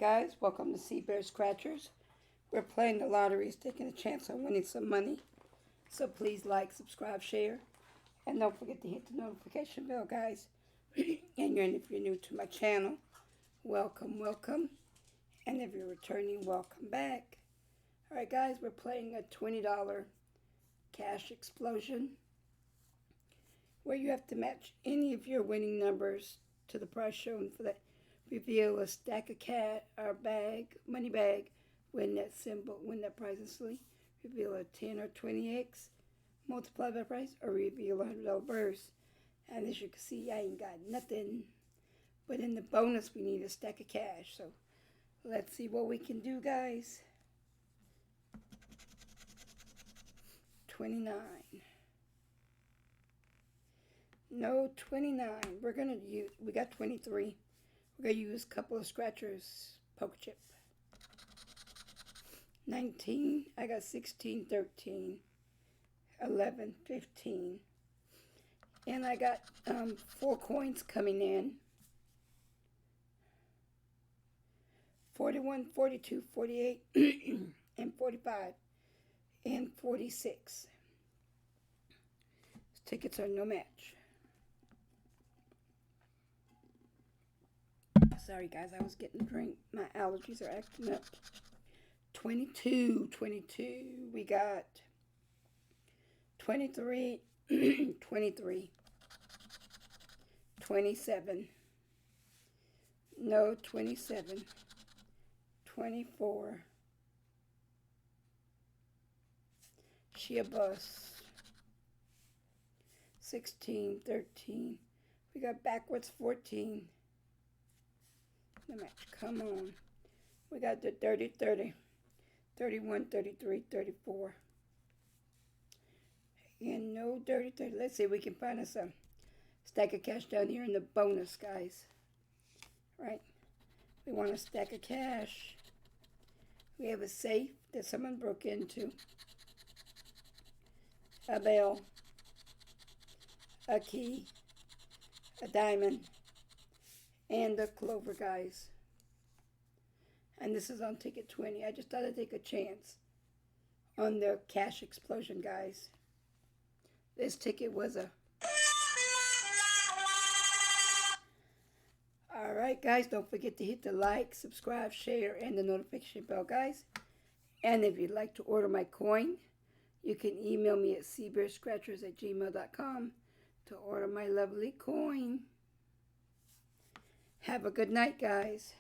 guys, welcome to Sea Bear Scratchers. We're playing the lotteries, taking a chance on winning some money. So please like, subscribe, share, and don't forget to hit the notification bell, guys. And if you're new to my channel, welcome, welcome. And if you're returning, welcome back. Alright guys, we're playing a $20 cash explosion, where you have to match any of your winning numbers to the price shown for that. Reveal a stack of money bag, win that symbol, win that prize instantly. Reveal a 10 or 20x, multiply by price, or reveal a $100 burst. And as you can see, I ain't got nothing. But in the bonus, we need a stack of cash. So let's see what we can do, guys. 29. No, 29. We got 23. We're going to use a couple of scratchers, poker chip. 19, I got 16, 13, 11, 15. And I got 4 coins coming in. 41, 42, 48, and 45, and 46. These tickets are no match. Sorry guys, I was getting a drink. My allergies are acting up. 22. We got 23, 23, 27. No, 27. 24. She a bus. 16, 13. We got backwards 14. The match, come on. We got the 30, 30, 31, 33, 34. And no dirty 30. Let's see if we can find us a stack of cash down here in the bonus, guys. Right? We want a stack of cash. We have a safe that someone broke into. A bell. A key. A diamond. And a clover, guys. And this is on ticket 20. I just thought I'd take a chance on the cash explosion, guys. This ticket was a... Alright, guys. Don't forget to hit the like, subscribe, share, and the notification bell, guys. And if you'd like to order my coin, you can email me at seabearscratchers@gmail.com to order my lovely coin. Have a good night, guys.